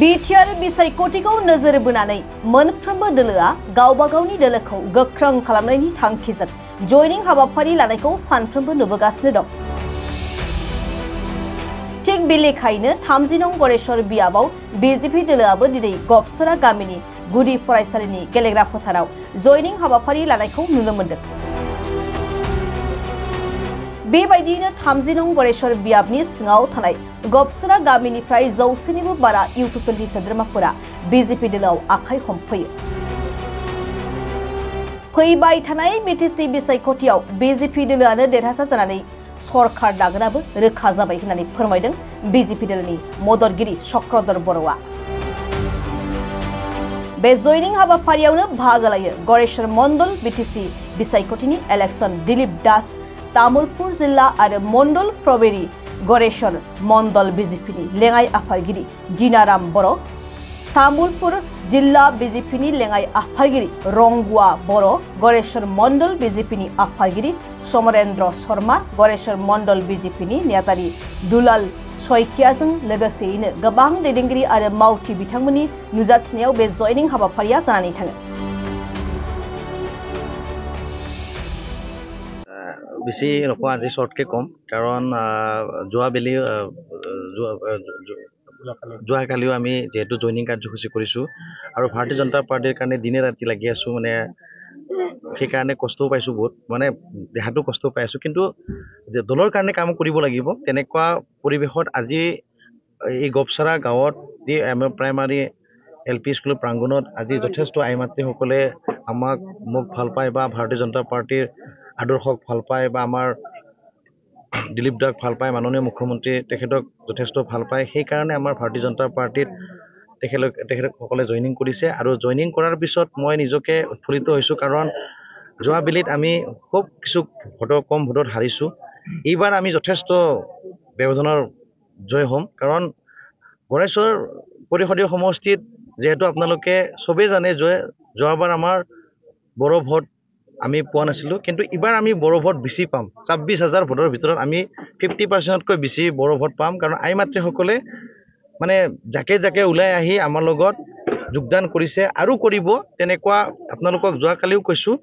BTR बिसायख'थिखौ नोजोर बोनानै मोनफ्रोमबो दोलोआ गावबा गावनि दोलोखौ गोख्रों खालामनायनि थांखिजों जयनिं हाबाफारि लानायखौ सानफ्रोमबो नुबोगासिनो दं। थिग बे लेखायैनो 30 नं गरेश्वर बियाबाव बिजेपि दोलोआबो दिनै गबसरा गामिनि गुदि फरायसालिनि गेलेग्रा फोथाराव जयनिं हाबाफारि लानायखौ नुनो मोन्दों। बेबायदियैनो 30 नं गरेश्वर बियाबनि सिङाव थानाय गबसरा गामिनिफ्राय 100निबो बारा इउपिपिएलनि सोद्रोमाफोरा बिजेपि दोलोआव आखाइ हमफैयो। फैबाय थानाय बिटिसि बिसायख'थियाव बिजेपि दोलोआनो देरहासार जानानै सरकार दागोनाबो रोखा जाबाय होननानै फोरमायदों बिजेपि दोलोनि मददगिरि चक्रधर बर'आ। बे जयनिं हाबाफारियावनो बाहागो लायो गरेश्वर मंडल बिटिसि बिसायख'थिनि इलेक्शन दिलीप दास, तामुलपुर जिल्ला आरो मंडल प्रबेरी गरेश्वर मंडल बिजेपिनि लेङाइ आफादगिरि दिनाराम बर', तामुलपुर जिल्ला बिजेपिनि लेङाइ आफादगिरि रंगुआ बर', गरेश्वर मंडल बिजेपिनि आफादगिरि समरेन्द्र शर्मा, गरेश्वर मंडल बिजेपिनि नेतारि दुलाल सयखियाजों लोगोसेयैनो गोबां दैदेनगिरि आरो मावथि बिथांमोननि नुजाथिनायाव बे जयनिं हाबाफारिया जानानै थाङो। বেছি নকওঁ আজি শ্বৰ্টকৈ ক'ম, কাৰণ যোৱাকালিও আমি যিহেতু জইনিং কাৰ্যসূচী কৰিছোঁ আৰু ভাৰতীয় জনতা পাৰ্টিৰ কাৰণে দিনে ৰাতি লাগি আছোঁ, মানে সেইকাৰণে কষ্টও পাইছোঁ বহুত, মানে দেহাটো কষ্ট পাই আছোঁ, কিন্তু দলৰ কাৰণে কাম কৰিব লাগিব। তেনেকুৱা পৰিৱেশত আজি এই গবচৰা গাঁৱত যি প্ৰাইমাৰী LP স্কুলৰ প্ৰাংগণত আজি যথেষ্ট আই মাতৃসকলে মোক ভাল পায় বা ভাৰতীয় জনতা পাৰ্টিৰ আদৰ্শক ভাল পায় বা আমাৰ দিলীপ দাক ভাল পায়, মাননীয় মুখ্যমন্ত্ৰী তেখেতক যথেষ্ট ভাল পায়। সেইকাৰণে আমাৰ ভাৰতীয় জনতা পাৰ্টিত তেখেতসকলে জইনিং কৰিছে আৰু জইনিং কৰাৰ পিছত মই নিজকে উৎফুল্লিত হৈছোঁ, কাৰণ যোৱা বেলিত আমি খুব কিছু কম ভোটত হাৰিছোঁ। এইবাৰ আমি যথেষ্ট ব্যৱধানৰ জয় হ'ম, কাৰণ গণেশ্বৰ পৰিষদীয় সমষ্টিত যিহেতু আপোনালোকে চবেই জানে যে যোৱাবাৰ আমাৰ বড়ো ভোট আমি পোৱা নাছিলোঁ, কিন্তু এইবাৰ আমি বড়ো ভোট বেছি পাম। 26,000 ভোটৰ ভিতৰত আমি 50%তকৈ বেছি বড়ো ভোট পাম, কাৰণ আই মাতৃসকলে মানে জাকে জাকে ওলাই আহি আমাৰ লগত যোগদান কৰিছে আৰু কৰিব। তেনেকুৱা আপোনালোকক যোৱাকালিও কৈছোঁ,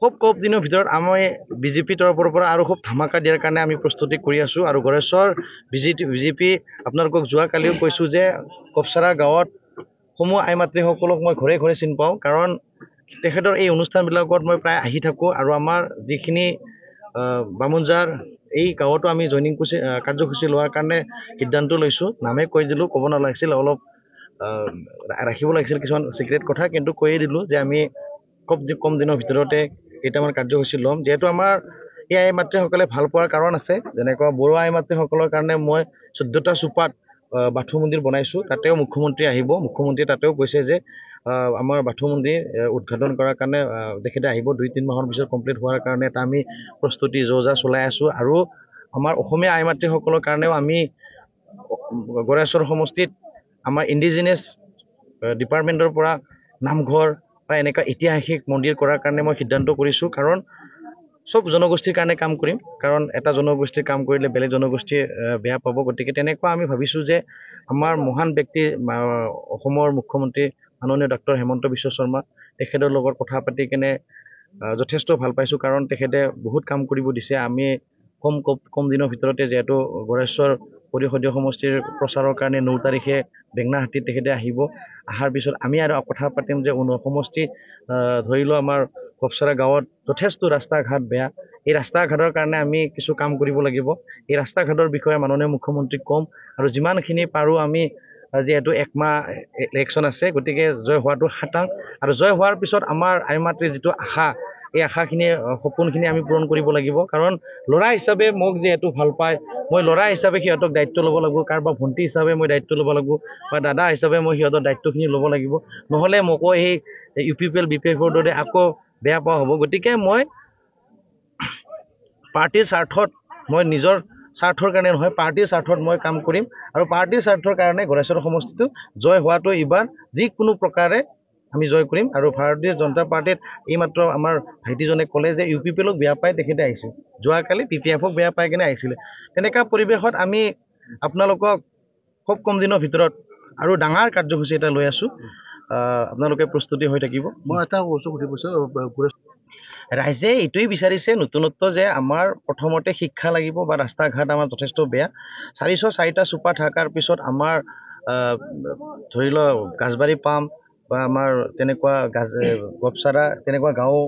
খুব কম দিনৰ ভিতৰত আমি বিজেপি তৰফৰ পৰা আৰু খুব ধামাকা দিয়াৰ কাৰণে আমি প্ৰস্তুতি কৰি আছোঁ। আৰু গড়েশ্বৰ বিজেপি আপোনালোকক যোৱাকালিও কৈছোঁ যে গবচৰা গাঁৱত সমূহ আই মাতৃসকলক মই ঘৰে ঘৰে চিনি পাওঁ, কাৰণ তেখেতৰ এই অনুষ্ঠানবিলাকত মই প্ৰায় আহি থাকোঁ। আৰু আমাৰ যিখিনি বামুণজাৰ এই গাঁৱতো আমি জইনিং কাৰ্যসূচী লোৱাৰ কাৰণে সিদ্ধান্ত লৈছোঁ। নামে কৈ দিলোঁ, ক'ব নালাগিছিল, অলপ ৰাখিব লাগিছিল কিছুমান চিক্ৰেট কথা, কিন্তু কৈয়ে দিলোঁ যে আমি খুব কম দিনৰ ভিতৰতে কেইটামান কাৰ্যসূচী ল'ম। যিহেতু আমাৰ এই আই মাতৃসকলে ভাল পোৱাৰ কাৰণ আছে, যেনেকুৱা বড়ো আই মাতৃসকলৰ কাৰণে মই 14টা চুপাত বাথৌ মন্দিৰ বনাইছোঁ, তাতেও মুখ্যমন্ত্ৰী আহিব। মুখ্যমন্ত্ৰীয়ে তাতেও কৈছে যে আমাৰ বাথৌ মন্দিৰ উদ্ঘাটন কৰাৰ কাৰণে তেখেতে আহিব। 2-3 মাহৰ পিছত কমপ্লিট হোৱাৰ কাৰণে এটা আমি প্ৰস্তুতি যো-জা চলাই আছোঁ। আৰু আমাৰ অসমীয়া আই মাতৃসকলৰ কাৰণেও আমি গড়েশ্বৰ সমষ্টিত আমাৰ ইণ্ডিজিনিয়াছ ডিপাৰ্টমেণ্টৰ পৰা নামঘৰ বা এনেকুৱা ঐতিহাসিক মন্দিৰ কৰাৰ কাৰণে মই সিদ্ধান্ত কৰিছোঁ, কাৰণ চব জনগোষ্ঠীৰ কাৰণে কাম কৰিম, কাৰণ এটা জনগোষ্ঠীৰ কাম কৰিলে বেলেগ জনগোষ্ঠীয়ে বেয়া পাব। গতিকে তেনেকুৱা আমি ভাবিছোঁ যে আমাৰ মহান ব্যক্তি অসমৰ মুখ্যমন্ত্ৰী মাননীয় ডক্টৰ হিমন্ত বিশ্ব শৰ্মা, তেখেতৰ লগত কথা পাতি কেনে যথেষ্ট ভাল পাইছোঁ, কাৰণ তেখেতে বহুত কাম কৰিব দিছে। আমি কম দিনৰ ভিতৰতে যিহেতু গড়েশ্বৰ পৰিষদীয় সমষ্টিৰ প্ৰচাৰৰ কাৰণে 9 তাৰিখে বেঙনাহাটীত তেখেতে আহিব। অহাৰ পিছত আমি আৰু কথা পাতিম যে সমষ্টি ধৰি লওঁ আমাৰ গবচৰা গাঁৱত যথেষ্ট ৰাস্তা ঘাট বেয়া, এই ৰাস্তা ঘাটৰ কাৰণে আমি কিছু কাম কৰিব লাগিব। এই ৰাস্তা ঘাটৰ বিষয়ে মাননীয় মুখ্যমন্ত্ৰীক ক'ম, আৰু যিমানখিনি পাৰোঁ আমি যিহেতু 1 মাহ ইলেকশ্যন আছে, গতিকে জয় হোৱাটো খাটাং। আৰু জয় হোৱাৰ পিছত আমাৰ আই মাতৃৰ যিটো আশা, এই আশাখিনি সপোনখিনি আমি পূৰণ কৰিব লাগিব। কাৰণ ল'ৰা হিচাপে মোক যিহেতু ভাল পায়, মই ল'ৰা হিচাপে সিহঁতক দায়িত্ব ল'ব লাগিব, কাৰোবাৰ ভণ্টি হিচাপে মই দায়িত্ব ল'ব লাগিব, বা দাদা হিচাপে মই সিহঁতৰ দায়িত্বখিনি ল'ব লাগিব। নহ'লে মোকো এই UPPL BPFৰ দৰে আকৌ বেয়া পোৱা হ'ব। গতিকে মই পাৰ্টীৰ স্বাৰ্থত, মই নিজৰ স্বাৰ্থৰ কাৰণে নহয়, পাৰ্টীৰ স্বাৰ্থত মই কাম কৰিম। আৰু পাৰ্টীৰ স্বাৰ্থৰ কাৰণে গড়েশ্বৰ সমষ্টিটো জয় হোৱাটো এইবাৰ যিকোনো প্ৰকাৰে আমি জয় কৰিম। আৰু ভাৰতীয় জনতা পাৰ্টিত এইমাত্ৰ আমাৰ ভাইটিজনে ক'লে যে UPPLক বেয়া পাই তেখেতে আহিছিল, যোৱাকালি PPFক বেয়া পাই কিনে আহিছিলে। তেনেকুৱা পৰিৱেশত আমি আপোনালোকক খুব কম দিনৰ ভিতৰত আৰু ডাঙৰ কাৰ্যসূচী এটা লৈ আছোঁ আপোনালোকে প্ৰস্তুতি হৈ থাকিব মই এটা বস্তু সুধিছোঁ ৰাইজে এইটোৱেই বিচাৰিছে নতুনত্ব যে আমাৰ প্ৰথমতে শিক্ষা লাগিব বা ৰাস্তা ঘাট আমাৰ যথেষ্ট বেয়া 404টা চুপা থকাৰ পিছত আমাৰ ধৰি লওক গাছবাৰী পাম বা আমাৰ তেনেকুৱা গপচাৰা তেনেকুৱা গাঁও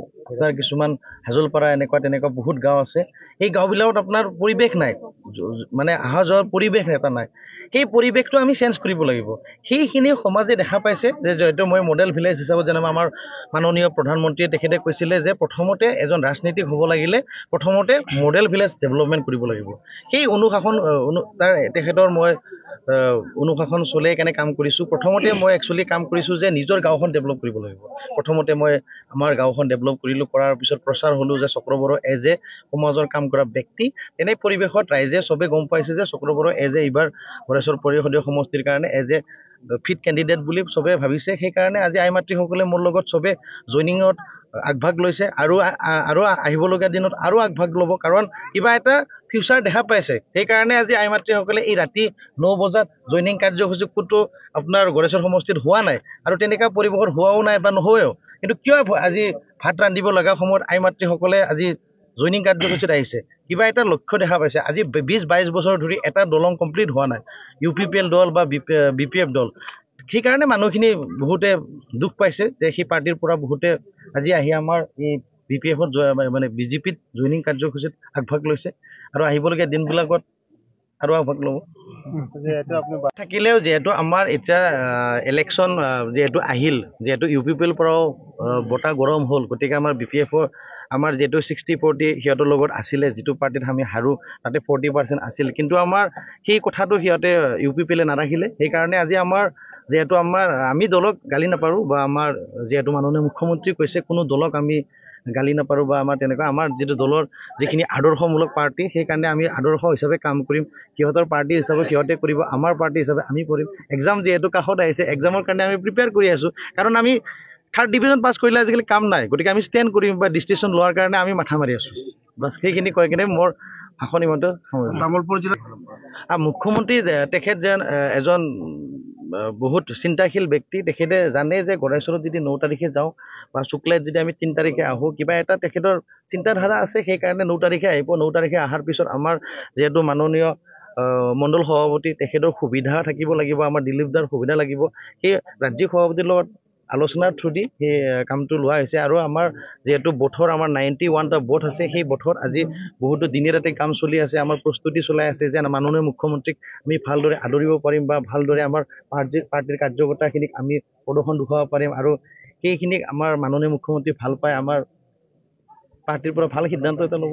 কিছুমান হাজোলপাৰা তেনেকুৱা বহুত গাঁও আছে এই গাঁওবিলাকত আপোনাৰ পৰিৱেশ নাই মানে অহা যোৱাৰ পৰিৱেশ এটা নাই সেই পৰিৱেশটো আমি চেঞ্জ কৰিব লাগিব সেইখিনি সমাজে দেখা পাইছে যে যিহেতু মই মডেল ভিলেজ হিচাপত যেনে আমাৰ মাননীয় প্ৰধানমন্ত্ৰীয়ে তেখেতে কৈছিলে যে প্ৰথমতে এজন ৰাজনীতিক হ'ব লাগিলে প্ৰথমতে মডেল ভিলেজ ডেভেলপমেণ্ট কৰিব লাগিব সেই অনুশাসন তাৰ তেখেতৰ মই অনুশাসন চলে কেনে কাম কৰিছোঁ প্ৰথমতে মই একচুৱেলি কাম কৰিছোঁ যে নিজৰ গাঁওখন ডেভেলপ কৰিব লাগিব প্ৰথমতে মই আমাৰ গাঁওখন ডেভেলপ কৰিলোঁ কৰাৰ পিছত প্ৰচাৰ হ'লোঁ যে চক্ৰ বড়ো এজ এ সমাজৰ কাম কৰা ব্যক্তি তেনে পৰিৱেশত ৰাইজে চবে গম পাইছে যে চক্ৰ বড়ো এজ এ এইবাৰ গড়েশ্বৰ পৰিষদীয় সমষ্টিৰ কাৰণে এজ এ ফিট কেণ্ডিডেট বুলি চবে ভাবিছে সেইকাৰণে আজি আই মাতৃসকলে মোৰ লগত চবে জইনিঙত আগভাগ লৈছে আৰু আহিবলগীয়া দিনত আৰু আগভাগ ল'ব কাৰণ কিবা এটা ফিউচাৰ দেখা পাইছে সেইকাৰণে আজি আই মাতৃসকলে এই ৰাতি 9 বজাত জইনিং কাৰ্যসূচী ক'তো আপোনাৰ গড়েশ্বৰ সমষ্টিত হোৱা নাই আৰু তেনেকুৱা পৰিৱেশত হোৱাও নাই বা নহয়েও কিন্তু কিয় আজি ভাত ৰান্ধিব লগা সময়ত আই মাতৃসকলে আজি জইনিং কাৰ্যসূচীত আহিছে কিবা এটা লক্ষ্য দেখা পাইছে আজি 20-22 বছৰ ধৰি এটা দলং কমপ্লিট হোৱা নাই UPPL দল বা BPF দল সেইকাৰণে মানুহখিনি বহুতে দুখ পাইছে যে সেই পাৰ্টিৰ পৰা বহুতে আজি আহি আমাৰ এই BPFত মানে BJPত জইনিং কাৰ্যসূচীত আগভাগ লৈছে আৰু আহিবলগীয়া দিনবিলাকত আৰু আগভাগ ল'ব থাকিলেও যিহেতু আমাৰ এতিয়া ইলেকশ্যন যিহেতু আহিল যিহেতু UPPL পৰাও বঁটা গৰম হ'ল গতিকে আমাৰ BPFৰ আমাৰ যিহেতু 60-40 সিহঁতৰ লগত আছিলে যিটো পাৰ্টিত আমি হাৰোঁ তাতে 40% আছিল কিন্তু আমাৰ সেই কথাটো সিহঁতে UPPLে নাৰাখিলে সেইকাৰণে আজি আমাৰ যিহেতু আমি দলক গালি নাপাৰোঁ বা আমাৰ যিহেতু মাননীয় মুখ্যমন্ত্ৰী কৈছে কোনো দলক আমি গালি নাপাৰোঁ বা আমাৰ তেনেকুৱা আমাৰ যিটো দলৰ যিখিনি আদৰ্শমূলক পাৰ্টি সেইকাৰণে আমি আদৰ্শ হিচাপে কাম কৰিম সিহঁতৰ পাৰ্টি হিচাপে সিহঁতে কৰিব আমাৰ পাৰ্টি হিচাপে আমি কৰিম এক্সাম যিহেতু কাষত আহিছে এক্সামৰ কাৰণে আমি প্ৰিপেয়াৰ কৰি আছোঁ কাৰণ আমি 3rd ডিভিজন পাছ কৰিলে আজিকালি কাম নাই গতিকে আমি ষ্টেণ্ড কৰিম বা ডিষ্টিংশ্যন লোৱাৰ কাৰণে আমি মাথা মাৰি আছোঁ বাছ সেইখিনি কৈ কিনে মোৰ ভাষণ ইমানতে তামোলপুৰ জিলাত মুখ্যমন্ত্ৰী তেখেত যেন এজন বহুত চিন্তাশীল ব্যক্তি তেখেতে জানে যে গড়েশ্বৰত যদি 9 তাৰিখে যাওঁ বা শুক্লাইত যদি আমি 3 তাৰিখে আহোঁ কিবা এটা তেখেতৰ চিন্তাধাৰা আছে সেইকাৰণে 9 তাৰিখে আহিব 9 তাৰিখে অহাৰ পিছত আমাৰ যিহেতু মাননীয় মণ্ডল সভাপতি তেখেতৰ সুবিধা থাকিব লাগিব আমাৰ দিলীপ দাৰ সুবিধা লাগিব সেই ৰাজ্যিক সভাপতিৰ লগত আলোচনাৰ থ্ৰুদি সেই কামটো লোৱা হৈছে আৰু আমাৰ যিহেতু বথৰ আমাৰ 91টা বথ আছে সেই বথত আজি বহুতো দিনে ৰাতি কাম চলি আছে আমাৰ প্ৰস্তুতি চলাই আছে যে মাননীয় মুখ্যমন্ত্ৰীক আমি ভালদৰে আদৰিব পাৰিম বা ভালদৰে আমাৰ পাৰ্টিৰ কাৰ্যকৰ্তাখিনিক আমি প্ৰদৰ্শন দেখুৱাব পাৰিম আৰু সেইখিনিক আমাৰ মাননীয় মুখ্যমন্ত্ৰী ভাল পায় আমাৰ পাৰ্টিৰ পৰা ভাল সিদ্ধান্ত এটা ল'ব